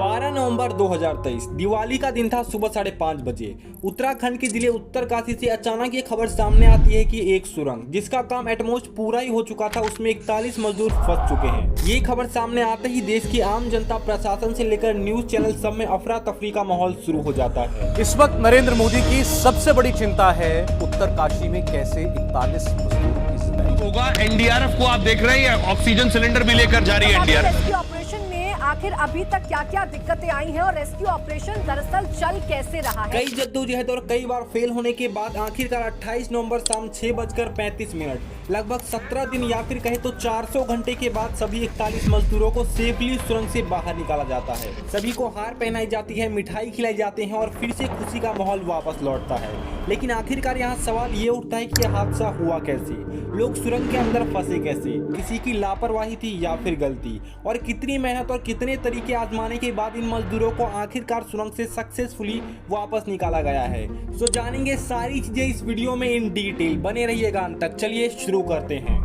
12 नवंबर 2023 दिवाली का दिन था। सुबह 5:30 बजे उत्तराखंड के जिले उत्तरकाशी से अचानक ये खबर सामने आती है कि एक सुरंग जिसका काम एटमोस्ट पूरा ही हो चुका था उसमें 41 मजदूर फंस चुके हैं। ये खबर सामने आते ही देश की आम जनता, प्रशासन से लेकर न्यूज चैनल सब में अफरा तफरी का माहौल शुरू हो जाता है। इस वक्त नरेंद्र मोदी की सबसे बड़ी चिंता है उत्तरकाशी में कैसे 41 मजदूरों की जिंदगी होगा। एनडीआरएफ को आप देख रहे हैं, ऑक्सीजन सिलेंडर भी लेकर जा रही है एनडीआरएफ। रेस्क्यू ऑपरेशन में आखिर अभी तक क्या क्या दिक्कतें आई हैं और रेस्क्यू ऑपरेशन दरअसल चल कैसे रहा है। कई जद्दोजहद और कई बार फेल होने के बाद आखिरकार 28 नवंबर शाम 6:35 लगभग 17 दिन या फिर कहे तो 400 घंटे के बाद सभी 41 मजदूरों को सेफली सुरंग से बाहर निकाला जाता है। सभी को हार पहनाई जाती है, मिठाई खिलाई जाते हैं और फिर से खुशी का माहौल वापस लौटता है। लेकिन आखिरकार यहाँ सवाल ये उठता है कि यह हादसा हुआ कैसे, लोग सुरंग के अंदर फंसे कैसे, किसी की लापरवाही थी या फिर गलती, और कितनी मेहनत और कितने तरीके आजमाने के बाद इन मजदूरों को आखिरकार सुरंग से सक्सेसफुली वापस निकाला गया है। तो जानेंगे सारी चीजें इस वीडियो में इन डिटेल, बने रहिएगा अंत तक। चलिए शुरू करते हैं।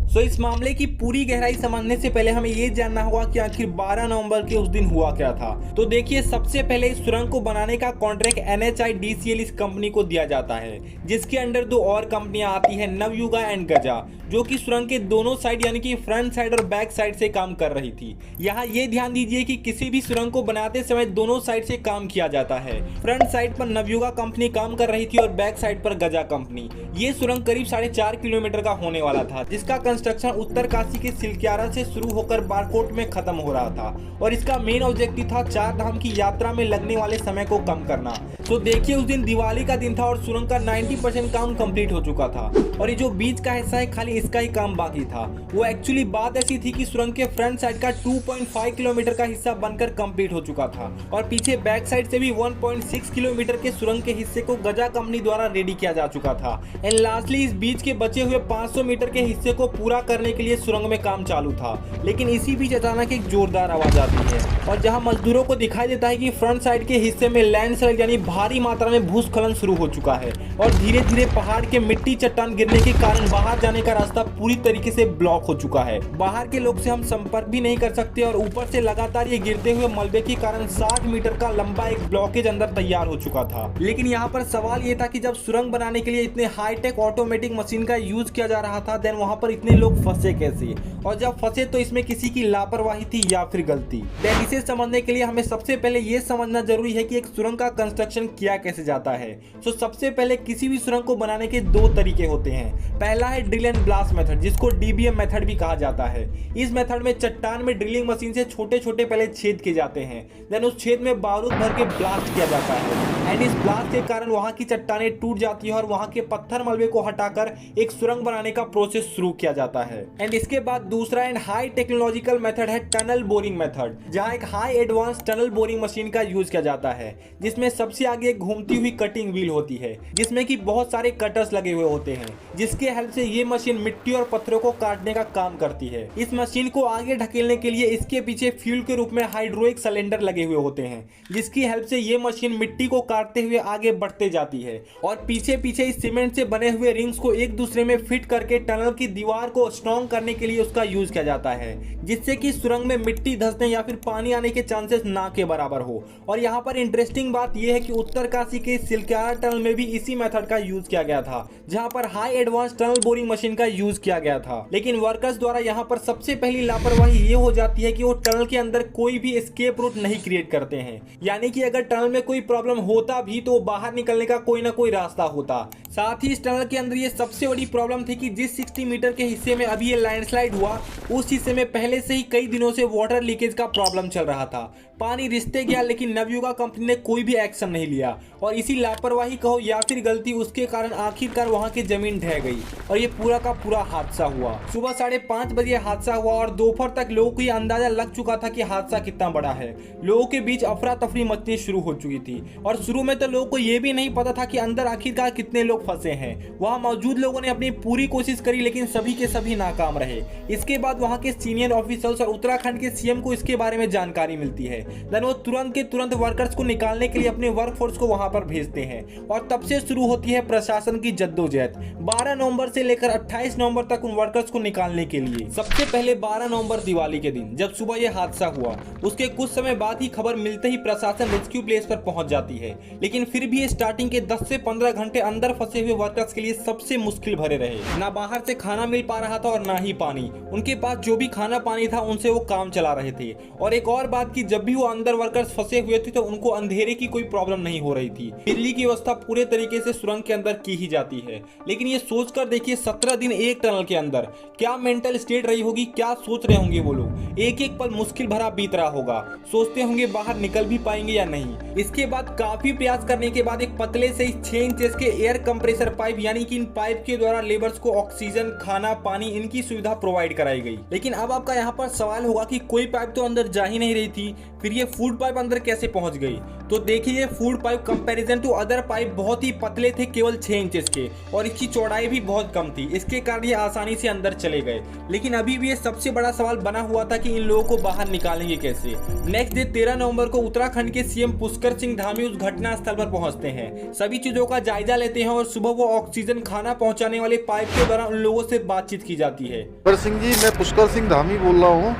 तो इस मामले की पूरी गहराई समझने से पहले हमें ये जानना होगा कि आखिर 12 नवंबर के उस दिन हुआ क्या था। तो देखिए, सबसे पहले इस सुरंग को बनाने का कॉन्ट्रैक्ट NHIDCL इस कंपनी को दिया जाता है, जिसके अंडर दो और कंपनियां आती है, नवयुगा एंड गजा, जो कि सुरंग के दोनों साइड यानी कि फ्रंट साइड और बैक साइड से काम कर रही थी। यहाँ ये ध्यान दीजिए कि किसी भी सुरंग को बनाते समय दोनों साइड से काम किया जाता है। फ्रंट साइड पर नवयुगा कंपनी काम कर रही थी और बैक साइड पर गजा कंपनी। ये सुरंग करीब 4.5 किलोमीटर का होने वाला था, जिसका कंस्ट्रक्शन उत्तरकाशी के सिलक्यारा से शुरू होकर बारकोट में खत्म हो रहा था और इसका मेन ऑब्जेक्टिव था 4 धाम की यात्रा में लगने वाले समय को कम करना। तो देखिए, उस दिन दिवाली का दिन था और सुरंग का 90% काम कंप्लीट हो चुका था और ये जो बीच का हिस्सा है खाली इसका ही काम बाकी था। वो एक्चुअली बात ऐसी थी कि सुरंग के फ्रंट साइड का 2.5 किलोमीटर का हिस्सा बनकर कंप्लीट हो चुका था और पीछे बैक साइड से भी 1.6 किलोमीटर के सुरंग के हिस्से को गजा कंपनी द्वारा रेडी किया जा चुका था। एंड लास्टली इस बीच के बचे हुए 500 मीटर के हिस्से को पूरा करने के लिए सुरंग में काम चालू था। लेकिन इसी बीच अचानक एक जोरदार आवाज आती है और जहां मजदूरों को दिखाई देता है कि फ्रंट साइड के हिस्से में लैंडस्लाइड यानी भारी मात्रा में भूस्खलन शुरू हो चुका है और धीरे धीरे पहाड़ के मिट्टी चट्टान गिरने के कारण बाहर जाने का रास्ता पूरी तरीके से ब्लॉक हो चुका है। बाहर के लोग से हम संपर्क भी नहीं कर सकते और ऊपर से लगातार ये गिरते हुए मलबे के कारण 60 मीटर का लंबा एक ब्लॉकेज अंदर तैयार हो चुका था। लेकिन यहाँ पर सवाल ये था कि जब सुरंग बनाने के लिए इतने हाईटेक ऑटोमेटिक मशीन का यूज किया जा रहा था, देन वहाँ पर इतने लोग फंसे कैसे, और जब फंसे तो इसमें किसी की लापरवाही थी या फिर गलती। देन इसे समझने के लिए हमें सबसे पहले ये समझना जरूरी है कि एक सुरंग का कंस्ट्रक्शन किया कैसे जाता है। तो सबसे पहले किसी भी सुरंग को बनाने के 2 तरीके होते हैं। पहला है ड्रिल एंड ब्लास्ट मेथड, जिसको DBM मेथड भी कहा जाता है। इस मेथड में चट्टान में ड्रिलिंग मशीन से छोटे छोटे पहले छेद किए जाते हैं, देन उस छेद में बारूद भर के ब्लास्ट किया जाता है एंड इस ब्लास्ट के कारण वहां की चट्टानें टूट जाती है और वहां के पत्थर मलबे को हटाकर एक सुरंग बनाने का प्रोसेस शुरू किया जाता है। एंड इसके बाद दूसरा एंड हाई टेक्नोलॉजिकल मेथड है टनल बोरिंग मेथड, जहां एक high advance tunnel boring machine का यूज किया जाता है, जिसमें सबसे आगे एक घूमती हुई कटिंग व्हील होती है, जिसमें कि बहुत सारे कटर्स लगे हुए होते हैं, जिसके हेल्प से ये मशीन मिट्टी और पत्थरों को काटने का काम करती है। इस मशीन को आगे ढकेलने के लिए इसके पीछे फ्यूल के रूप में हाइड्रोलिक सिलेंडर लगे हुए होते हैं, जिसकी हेल्प से ये मशीन मिट्टी को काटते हुए आगे बढ़ते जाती है और पीछे पीछे इस सीमेंट से बने हुए रिंग्स को एक दूसरे में फिट करके टनल की दीवार को स्ट्रॉन्ग करने के लिए उसका यूज किया जाता है, जिससे कि सुरंग में मिट्टी धंसने या फिर पानी आने के चांसेस ना के बराबर हो। और यहाँ पर इंटरेस्टिंग बात यह है कि उत्तरकाशी के सिलक्यारा टनल में भी इसी मेथड का यूज किया गया था, जहाँ पर high advance tunnel boring machine का यूज किया गया था। लेकिन वर्कर्स द्वारा यहाँ पर सबसे पहली लापरवाही ये हो जाती है कि वो टनल के अंदर कोई भी एस्केप रूट नहीं क्रिएट करते हैं, यानी कि अगर टनल में कोई प्रॉब्लम होता भी तो बाहर निकलने का कोई ना कोई रास्ता होता। साथ ही इस टनल के अंदर ये सबसे बड़ी प्रॉब्लम थी कि जिस 60 मीटर के हिस्से में अभी ये लैंडस्लाइड हुआ, उस हिस्से में पहले से ही कई दिनों से वाटर लीकेज का प्रॉब्लम चल रहा था। पानी रिश्ते गया लेकिन नवयुगा कंपनी ने कोई भी एक्शन नहीं लिया और इसी लापरवाही कहो या फिर गलती, उसके कारण आखिरकार वहां की जमीन ढह गई और ये पूरा का पूरा हादसा हुआ। सुबह 5:30 बजे हादसा हुआ और दोपहर तक लोगों को ये अंदाजा लग चुका था कि हादसा कितना बड़ा है। लोगों के बीच अफरा तफरी मचनी शुरू हो चुकी थी और शुरू में तो लोगों को ये भी नहीं पता था कि अंदर आखिरकार कितने लोग फंसे हैं। वहां मौजूद लोगों ने अपनी पूरी कोशिश करी लेकिन सभी के सभी नाकाम नाकाम रहे। इसके बाद वहां के सीनियर ऑफिसर्स और उत्तराखंड के सीएम को इसके बारे में जानकारी मिलती है। देन वो तुरंत के तुरंत वर्कर्स को निकालने के लिए अपने वर्कफोर्स को वहां पर भेजते हैं और तब से शुरू होती है प्रशासन की जद्दोजहद 12 नवंबर से लेकर 28 नवंबर तक उन वर्कर्स को निकालने के लिए। सबसे पहले 12 नवंबर दिवाली के दिन जब सुबह यह हादसा हुआ, उसके कुछ समय बाद ही खबर मिलते ही प्रशासन रेस्क्यू प्लेस पर पहुंच जाती है, लेकिन फिर भी स्टार्टिंग के 10 से 15 घंटे अंदर फंसे हुए वर्कर्स के लिए सबसे मुश्किल भरे रहे। ना बाहर से खाना मिल पा रहा था और ना ही पानी। उनके पास जो भी खाना पानी था उनसे वो काम चला रहे थे। और एक और बात की, जब भी वो अंदर वर्कर्स फंसे हुए थे तो उनको अंधेरे की कोई प्रॉब्लम नहीं हो रही थी। बिजली की व्यवस्था पूरे तरीके से सुरंग के अंदर की ही जाती है। लेकिन ये सोचकर देखिए 17 दिन एक टनल के अंदर क्या मेंटल स्टेट रही होगी, क्या सोच रहे होंगे वो लोग। एक एक पल मुश्किल भरा बीत रहा होगा, सोचते होंगे बाहर निकल भी पाएंगे या नहीं। इसके बाद काफी प्रयास करने के बाद एक पतले से 6 इंचेस के एयर कंप्रेसर पाइप, यानी कि इन पाइप के द्वारा लेबर्स को ऑक्सीजन, खाना, पानी इनकी सुविधा प्रोवाइड कराई गई। लेकिन अब आपका यहाँ पर सवाल होगा कि कोई पाइप तो अंदर जा ही नहीं रही थी, फिर ये फूड पाइप अंदर कैसे पहुंच गई? तो देखिए, food pipe comparison to other pipe बहुत ही पतले थे, केवल 6 इंचेस के, और इसकी चौड़ाई भी बहुत कम थी। इसके कारण ये आसानी से अंदर चले गए। लेकिन अभी भी ये सबसे बड़ा सवाल बना हुआ था कि इन लोगों को बाहर निकालेंगे कैसे। नेक्स्ट डे 13 नवंबर को उत्तराखंड के सीएम पुष्कर सिंह धामी उस घटना स्थल पर पहुंचते हैं, सभी चीजों का जायजा लेते हैं और सुबह वो ऑक्सीजन, खाना पहुंचाने वाले पाइप के द्वारा उन लोगों से बातचीत की जाती है। पुष्कर सिंह जी, मैं पुष्कर सिंह धामी बोल रहा हूँ।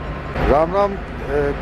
राम राम,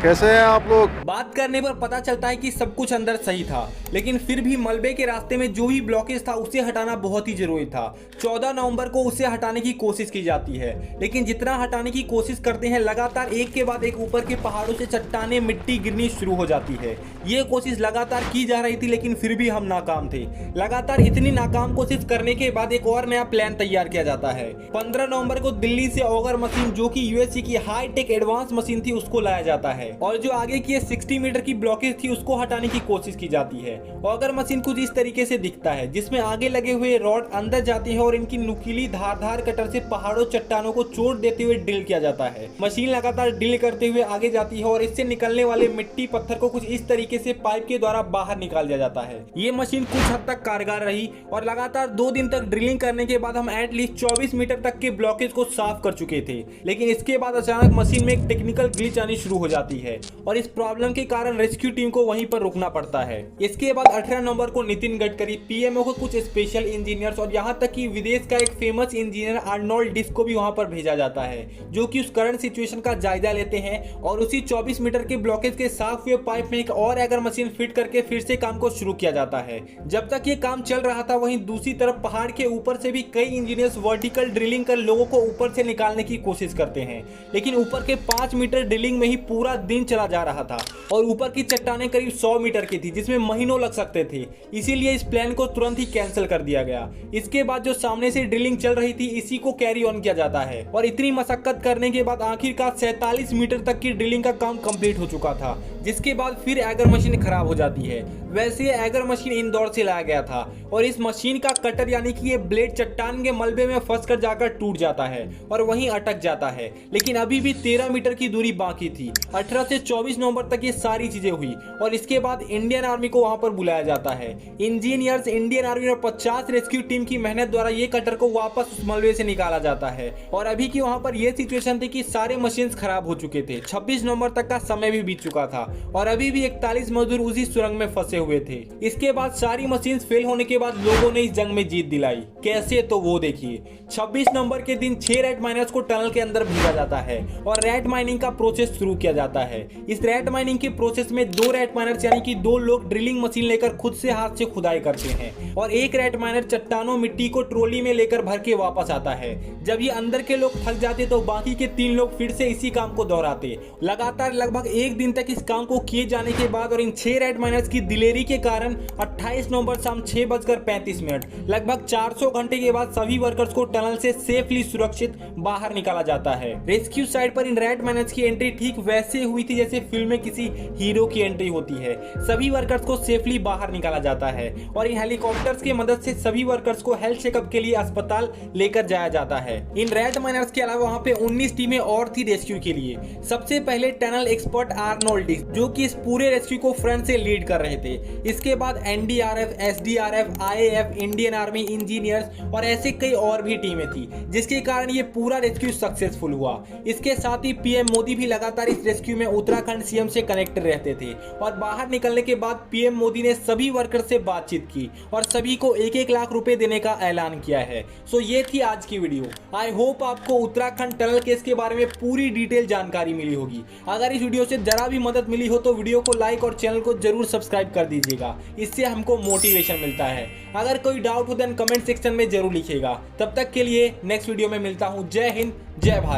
कैसे हैं आप लोग? बात करने पर पता चलता है कि सब कुछ अंदर सही था, लेकिन फिर भी मलबे के रास्ते में जो भी ब्लॉकेज था उसे हटाना बहुत ही जरूरी था। 14 नवंबर को उसे हटाने की कोशिश की जाती है, लेकिन जितना हटाने की कोशिश करते हैं लगातार एक के बाद एक ऊपर के पहाड़ों से चट्टानें, मिट्टी गिरनी शुरू हो जाती है। ये कोशिश लगातार की जा रही थी, लेकिन फिर भी हम नाकाम थे। लगातार इतनी नाकाम कोशिश करने के बाद एक और नया प्लान तैयार किया जाता है। 15 नवंबर को दिल्ली से ऑगर मशीन, जो कि यूएससी की हाई टेक एडवांस मशीन थी, उसको लाया जाता है और जो आगे की 60 मीटर की ब्लॉकेज थी उसको हटाने की कोशिश की जाती है। ऑगर मशीन कुछ इस तरीके से दिखता है, जिसमें आगे लगे हुए रॉड अंदर जाते हैं और इनकी नुकीली धारदार कटर से पहाड़ों, चट्टानों को चोट देते हुए ड्रिल किया जाता है। मशीन लगातार ड्रिल करते हुए आगे जाती है और इससे निकलने वाले मिट्टी, पत्थर को कुछ इस तरीके से पाइप के द्वारा बाहर निकाल दिया जाता है। ये मशीन कुछ हद तक कारगर रही और लगातार 2 दिन तक ड्रिलिंग करने के बाद हम एटलीस्ट 24 मीटर तक के ब्लॉकेज को साफ कर चुके थे। लेकिन इसके बाद अचानक मशीन में एक टेक्निकल ग्लिच आनी शुरू हो जाती है और इस प्रॉब्लम के कारण रेस्क्यू टीम को वहीं पर रुकना पड़ता है। इसके बाद 18 नवंबर को नितिन गडकरी, पीएमओ को कुछ स्पेशल इंजीनियर्स और यहां तक कि विदेश का एक फेमस इंजीनियर आर्नोल्ड डिस को भी वहां पर भेजा जाता है, जो कि उस करंट सिचुएशन का जायजा लेते हैं और उसी 24 मीटर के ब्लॉकेज के साफ हुए पाइप में एक और एगर मशीन फिट करके फिर से काम को शुरू किया जाता है। जब तक ये काम चल रहा था, वहीं दूसरी तरफ पहाड़ के ऊपर से भी कई इंजीनियर्स वर्टिकल ड्रिलिंग कर लोगों को ऊपर से निकालने की कोशिश करते हैं। लेकिन ऊपर के 5 मीटर ड्रिलिंग में ही पूरा दिन चला जा रहा था और ऊपर की चट्टानें करीब 100 मीटर की थी, जिसमें महीनों लग सकते थे। इसीलिए इस प्लान को तुरंत ही कैंसिल कर दिया गया। इसके बाद जो सामने से ड्रिलिंग चल रही थी, इसी को कैरी ऑन किया जाता है और इतनी मशक्कत करने के बाद आखिरकार 47 मीटर तक की ड्रिलिंग का काम कंप्लीट हो चुका था, जिसके बाद फिर एगर मशीन खराब हो जाती है। वैसे ये एगर मशीन इंदौर से लाया गया था और इस मशीन का कटर, यानी कि ये ब्लेड, चट्टान के मलबे में फंसकर जाकर टूट जाता है और वहीं अटक जाता है। लेकिन अभी भी 13 मीटर की दूरी बाकी थी। 18 से 24 नवंबर तक ये सारी चीजें हुई और इसके बाद इंडियन आर्मी को वहां पर बुलाया जाता है। इंजीनियर्स, इंडियन आर्मी और 50 रेस्क्यू टीम की मेहनत द्वारा ये कटर को वापस उस मलबे से निकाला जाता है। और अभी की वहां पर यह सिचुएशन थी कि सारे मशीन खराब हो चुके थे। 26 नवंबर तक का समय भी बीत चुका था और अभी भी 41 मजदूर उसी सुरंग में फंसे हुए थे। इसके बाद सारी मशीन फेल होने के बाद लोगों ने इस जंग में जीत दिलाई। कैसे, तो वो देखिए। 26 नवंबर के दिन 6 रैट माइनर्स को टनल के अंदर भेजा जाता है और रैट माइनिंग का प्रोसेस शुरू किया जाता है। इस रैट माइनिंग के प्रोसेस में 2 रैट माइनर्स, यानी कि 2 लोग ड्रिलिंग मशीन लेकर खुद से हाथ से खुदाई करते हैं और एक रैट माइनर चट्टानों, मिट्टी को ट्रॉली में लेकर भर के वापस आता है। जब ये अंदर के लोग थक जाते तो बाकी के 3 लोग फिर से इसी काम को दोहराते। लगातार लगभग 1 दिन तक इस काम को किए जाने के बाद और इन 6 रैट माइनर्स की दिलेरी के कारण 28 नवंबर शाम 6:35 लगभग 400 घंटे के बाद सभी वर्कर्स को टनल से सेफली सुरक्षित बाहर निकाला जाता है। रेस्क्यू साइट पर इन रैट माइनर्स की एंट्री ठीक वैसे हुई थी जैसे फिल्म में किसी हीरो की एंट्री होती है। सभी वर्कर्स को सेफली बाहर निकाला जाता है और इन हेलीकॉप्टर्स की मदद से सभी वर्कर्स को हेल्थ चेकअप के लिए अस्पताल लेकर जाया जाता है। इन रेड माइनर्स के अलावा वहाँ पे 19 टीमें और थी रेस्क्यू के लिए। सबसे पहले टनल एक्सपर्ट आर्नोल्ड डिक्स, जो कि इस पूरे रेस्क्यू को फ्रंट से लीड कर रहे थे। इसके बाद NDRF, SDRF, IAF, Indian army, engineers और ऐसे कई और भी टीमें थी, जिसके कारण ये पूरा रेस्क्यू सक्सेसफुल हुआ। इसके साथ ही पीएम मोदी भी लगातार इस रेस्क्यू में उत्तराखंड सीएम से कनेक्टेड रहते थे और बाहर निकलने के बाद पीएम मोदी ने सभी वर्कर से बातचीत की और सभी को 1-1 लाख रुपए देने का ऐलान किया है। सो ये थी आज की वीडियो। आई होप आपको उत्तराखंड टनल केस के बारे में पूरी डिटेल जानकारी मिली होगी। अगर इस वीडियो से जरा भी मदद मिली हो तो वीडियो को लाइक और चैनल को जरूर सब्सक्राइब कर दीजिएगा, इससे हमको मोटिवेशन मिलता है। अगर कोई डाउट हो देन कमेंट सेक्शन में जरूर लिखिएगा। तब तक के लिए नेक्स्ट वीडियो में मिलता हूँ। जय हिंद, जय भारत।